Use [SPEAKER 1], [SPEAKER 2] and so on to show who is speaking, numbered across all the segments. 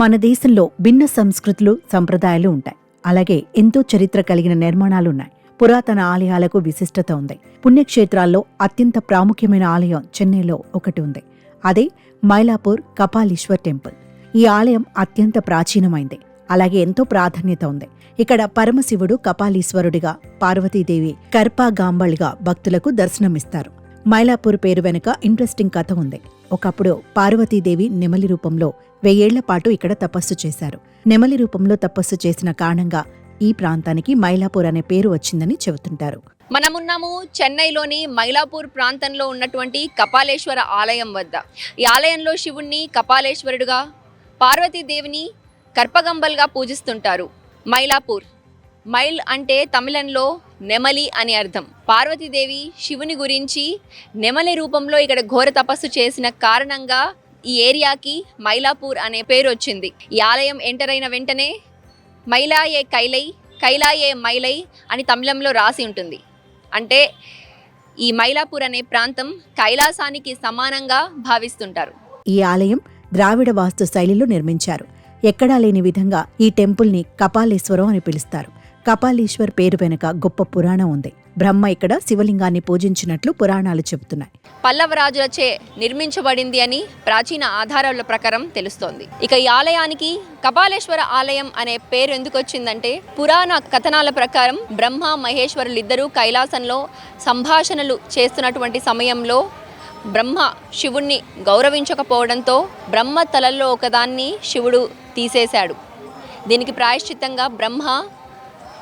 [SPEAKER 1] మన దేశంలో భిన్న సంస్కృతులు సంప్రదాయాలు ఉంటాయి. అలాగే ఎంతో చరిత్ర కలిగిన నిర్మాణాలున్నాయి. పురాతన ఆలయాలకు విశిష్టత ఉంది. పుణ్యక్షేత్రాల్లో అత్యంత ప్రాముఖ్యమైన ఆలయం చెన్నైలో ఒకటి ఉంది. అదే మైలాపూర్ కపాలీశ్వర్ టెంపుల్. ఈ ఆలయం అత్యంత ప్రాచీనమైంది. అలాగే ఎంతో ప్రాధాన్యత ఉంది. ఇక్కడ పరమశివుడు కపాలీశ్వరుడిగా, పార్వతీదేవి కర్పాగాంబళ్గా భక్తులకు దర్శనమిస్తారు. మైలాపూర్ పేరు వెనుక ఇంట్రెస్టింగ్ కథ ఉంది. ఒకప్పుడు పార్వతీదేవి నెమలి రూపంలో 1000 ఏళ్ల పాటు ఇక్కడ తపస్సు చేశారు. నెమలి రూపంలో తపస్సు చేసిన కారణంగా ఈ ప్రాంతానికి మైలాపూర్ అనే పేరు వచ్చిందని చెబుతుంటారు.
[SPEAKER 2] మనమున్నాము చెన్నైలోని మైలాపూర్ ప్రాంతంలో ఉన్నటువంటి కపాలేశ్వర ఆలయం వద్ద. ఈ ఆలయంలో శివుణ్ణి కపాలేశ్వరుడుగా, పార్వతీదేవిని కర్పగంబల్గా పూజిస్తుంటారు. మైలాపూర్, మైల్ అంటే తమిళంలో నెమలి అని అర్థం. పార్వతీదేవి శివుని గురించి నెమలి రూపంలో ఇక్కడ ఘోర తపస్సు చేసిన కారణంగా ఈ ఏరియాకి మైలాపూర్ అనే పేరు వచ్చింది. ఈ ఆలయం ఎంటర్ అయిన వెంటనే మైలాయే కైలై, కైలాయే మైలై అని తమిళంలో రాసి ఉంటుంది. అంటే ఈ మైలాపూర్ అనే ప్రాంతం కైలాసానికి సమానంగా భావిస్తుంటారు.
[SPEAKER 1] ఈ ఆలయం ద్రావిడ వాస్తు శైలిలో నిర్మించారు. ఎక్కడా లేని విధంగా ఈ టెంపుల్ని కపాలేశ్వరం అని పిలుస్తారు. కపాలీశ్వర్ పేరు వెనుక గొప్ప పురాణం ఉంది. బ్రహ్మ ఇక్కడ శివలింగాన్ని పూజించినట్లు పురాణాలు చెబుతున్నాయి.
[SPEAKER 2] పల్లవ రాజులచే నిర్మించబడింది అని ప్రాచీన ఆధారాల ప్రకారం తెలుస్తోంది. ఇక ఈ ఆలయానికి కపాలేశ్వర ఆలయం అనే పేరు ఎందుకు వచ్చిందంటే, పురాణ కథనాల ప్రకారం బ్రహ్మ మహేశ్వరులిద్దరూ కైలాసంలో సంభాషణలు చేస్తున్నటువంటి సమయంలో బ్రహ్మ శివుణ్ణి గౌరవించకపోవడంతో బ్రహ్మ తలల్లో ఒకదాన్ని శివుడు తీసేశాడు. దీనికి ప్రాయశ్చిత్తంగా బ్రహ్మ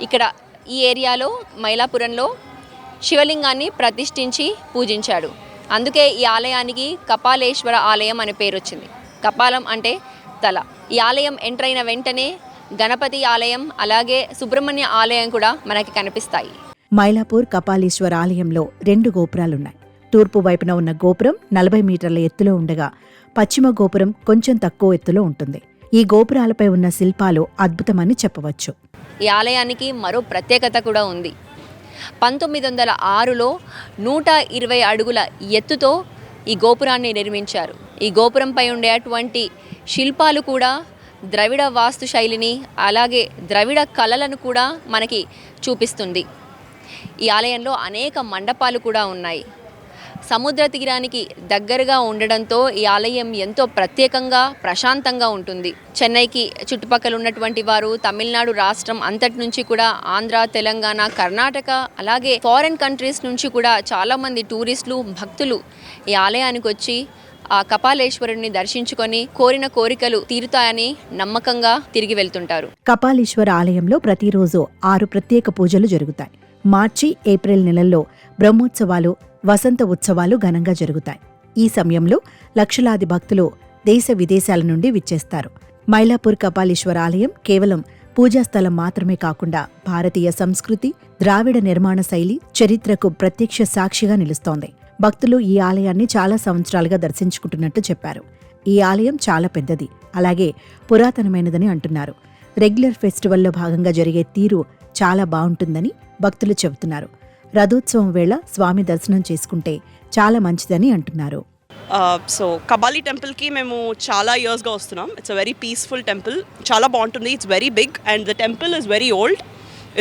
[SPEAKER 2] ఇక్కడ ఈ ఏరియాలో మైలాపురంలో శివలింగాన్ని ప్రతిష్ఠించి పూజించాడు. అందుకే ఈ ఆలయానికి కపాలేశ్వర ఆలయం అనే పేరు వచ్చింది. కపాలం అంటే తల. ఈ ఆలయం ఎంటర్ అయిన వెంటనే గణపతి ఆలయం అలాగే సుబ్రహ్మణ్య ఆలయం కూడా మనకి కనిపిస్తాయి.
[SPEAKER 1] మైలాపూర్ కపాలీశ్వర ఆలయంలో 2 గోపురాలున్నాయి. తూర్పు వైపున ఉన్న గోపురం 40 మీటర్ల ఎత్తులో ఉండగా, పశ్చిమ గోపురం కొంచెం తక్కువ ఎత్తులో ఉంటుంది. ఈ గోపురాలపై ఉన్న శిల్పాలు అద్భుతమని చెప్పవచ్చు.
[SPEAKER 2] ఈ ఆలయానికి మరో ప్రత్యేకత కూడా ఉంది. 1906లో 120 అడుగుల ఎత్తుతో ఈ గోపురాన్ని నిర్మించారు. ఈ గోపురంపై ఉండేటువంటి శిల్పాలు కూడా ద్రవిడ వాస్తు శైలిని అలాగే ద్రవిడ కళలను కూడా మనకి చూపిస్తుంది. ఈ ఆలయంలో అనేక మండపాలు కూడా ఉన్నాయి. సముద్ర తీరానికి దగ్గరగా ఉండడంతో ఈ ఆలయం ఎంతో ప్రత్యేకంగా ప్రశాంతంగా ఉంటుంది. చెన్నైకి చుట్టుపక్కల ఉన్నటువంటి వారు, తమిళనాడు రాష్ట్రం అంతటి నుంచి కూడా, ఆంధ్ర, తెలంగాణ, కర్ణాటక అలాగే ఫారెన్ కంట్రీస్ నుంచి కూడా చాలామంది టూరిస్టులు, భక్తులు ఈ ఆలయానికి వచ్చి ఆ కపాలేశ్వరుడిని దర్శించుకొని కోరిన కోరికలు తీరుతాయని నమ్మకంగా తిరిగి వెళ్తుంటారు.
[SPEAKER 1] కపాలీశ్వర ఆలయంలో ప్రతిరోజు 6 ప్రత్యేక పూజలు జరుగుతాయి. మార్చి, ఏప్రిల్ నెలల్లో బ్రహ్మోత్సవాలు, వసంత ఉత్సవాలు ఘనంగా జరుగుతాయి. ఈ సమయంలో లక్షలాది భక్తులు దేశ విదేశాల నుండి విచ్చేస్తారు. మైలాపూర్ కపాలీశ్వర ఆలయం కేవలం పూజాస్థలం మాత్రమే కాకుండా భారతీయ సంస్కృతి, ద్రావిడ నిర్మాణ శైలి, చరిత్రకు ప్రత్యక్ష సాక్షిగా నిలుస్తోంది. భక్తులు ఈ ఆలయాన్ని చాలా సంవత్సరాలుగా దర్శించుకుంటున్నట్టు చెప్పారు. ఈ ఆలయం చాలా పెద్దది, అలాగే పురాతనమైనదని అంటున్నారు. రెగ్యులర్ ఫెస్టివల్లో భాగంగా జరిగే తీరు చాలా బాగుంటుందని భక్తులు చెబుతున్నారు. రథోత్సవం వేళ స్వామి దర్శనం చేసుకుంటే చాలా మంచిదని అంటున్నారు.
[SPEAKER 3] సో కబాలీ టెంపుల్కి మేము చాలా ఇయర్స్గా వస్తున్నాం. It's a very peaceful temple. చాలా బాగుంటుంది. It's very big and the temple is very old.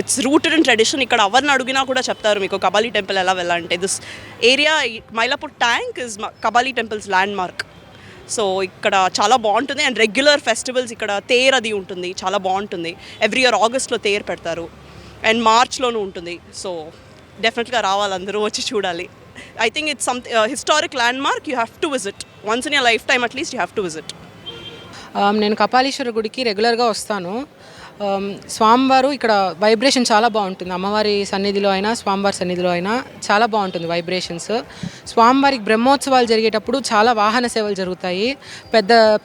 [SPEAKER 3] It's rooted in tradition. ఇక్కడ ఎవరిని అడిగినా కూడా చెప్తారు మీకు కబాలీ టెంపుల్ ఎలా వెళ్ళాలంటే. This area Mylapore tank is Kabali temples land mark. So ఇక్కడ చాలా బాగుంటుంది అండ్ రెగ్యులర్ ఫెస్టివల్స్ ఇక్కడ తేర్ అది ఉంటుంది, చాలా బాగుంటుంది. ఎవ్రీ ఇయర్ ఆగస్ట్లో తేర్ పెడతారు అండ్ మార్చ్లోనూ ఉంటుంది. సో డెఫినెట్గా రావాలి, అందరూ వచ్చి చూడాలి. I think it's some historic land mark. You have to visit once in your life time at least. You have to visit.
[SPEAKER 4] నేను కపాలీశ్వర గుడికి రెగ్యులర్గా వస్తాను. స్వామివారు ఇక్కడ వైబ్రేషన్ చాలా బాగుంటుంది. అమ్మవారి సన్నిధిలో అయినా స్వామివారి సన్నిధిలో అయినా చాలా బాగుంటుంది వైబ్రేషన్స్. స్వామివారికి బ్రహ్మోత్సవాలు జరిగేటప్పుడు చాలా వాహన సేవలు జరుగుతాయి.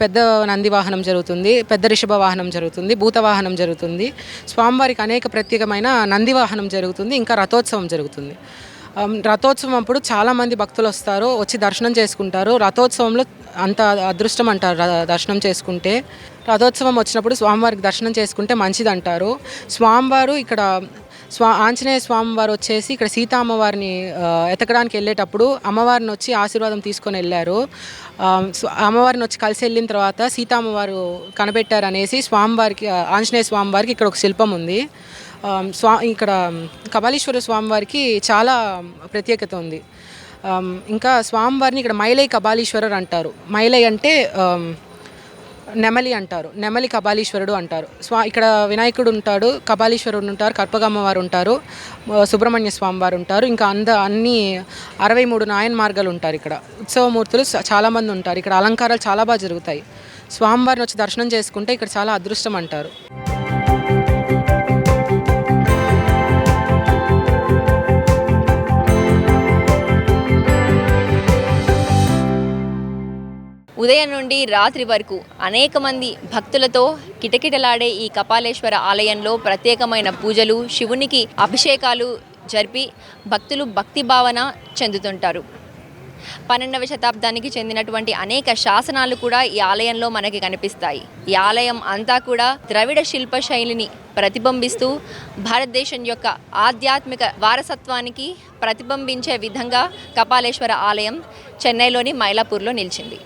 [SPEAKER 4] పెద్ద నంది వాహనం జరుగుతుంది, పెద్ద రిషభ వాహనం జరుగుతుంది, భూత వాహనం జరుగుతుంది. స్వామివారికి అనేక ప్రత్యేకమైన నంది వాహనం జరుగుతుంది, ఇంకా రథోత్సవం జరుగుతుంది. రథోత్సవం అప్పుడు చాలామంది భక్తులు వస్తారు, వచ్చి దర్శనం చేసుకుంటారు. రథోత్సవంలో అంత అదృష్టం అంటారు. దర్శనం చేసుకుంటే, రథోత్సవం వచ్చినప్పుడు స్వామివారికి దర్శనం చేసుకుంటే మంచిది అంటారు. స్వామివారు ఇక్కడ ఆంజనేయ స్వామి వారు వచ్చేసి ఇక్కడ సీతా అమ్మవారిని ఎతకడానికి వెళ్ళేటప్పుడు అమ్మవారిని వచ్చి ఆశీర్వాదం తీసుకొని వెళ్ళారు. అమ్మవారిని వచ్చి కలిసి వెళ్ళిన తర్వాత సీతా అమ్మవారు కనబెట్టారు అనేసి స్వామివారికి, ఆంజనేయ స్వామివారికి ఇక్కడ ఒక శిల్పం ఉంది. ఇక్కడ కపాలీశ్వర స్వామివారికి చాలా ప్రత్యేకత ఉంది. ఇంకా స్వామివారిని ఇక్కడ మైలై కపాలీశ్వరర్ అంటారు. మైలై అంటే నెమలి అంటారు, నెమలి కపాలీశ్వరుడు అంటారు. ఇక్కడ వినాయకుడు ఉంటాడు, కపాలీశ్వరుడు ఉంటారు, కర్పగమ్మవారు ఉంటారు, సుబ్రహ్మణ్య స్వామి వారు ఉంటారు. ఇంకా అన్ని 63 నాయన్ మార్గాలు ఉంటారు. ఇక్కడ ఉత్సవమూర్తులు చాలామంది ఉంటారు. ఇక్కడ అలంకారాలు చాలా బాగా జరుగుతాయి. స్వామివారిని వచ్చి దర్శనం చేసుకుంటే ఇక్కడ చాలా అదృష్టం అంటారు.
[SPEAKER 2] ఉదయం నుండి రాత్రి వరకు అనేక మంది భక్తులతో కిటకిటలాడే ఈ కపాలేశ్వర ఆలయంలో ప్రత్యేకమైన పూజలు, శివునికి అభిషేకాలు జరిపి భక్తులు భక్తి భావన చెందుతుంటారు. 12వ శతాబ్దానికి చెందినటువంటి అనేక శాసనాలు కూడా ఈ ఆలయంలో మనకి కనిపిస్తాయి. ఈ ఆలయం అంతా కూడా ద్రవిడ శిల్ప శైలిని ప్రతిబింబిస్తూ భారతదేశం యొక్క ఆధ్యాత్మిక వారసత్వానికి ప్రతిబింబించే విధంగా కపాలేశ్వర ఆలయం చెన్నైలోని మైలాపూర్లో నిలిచింది.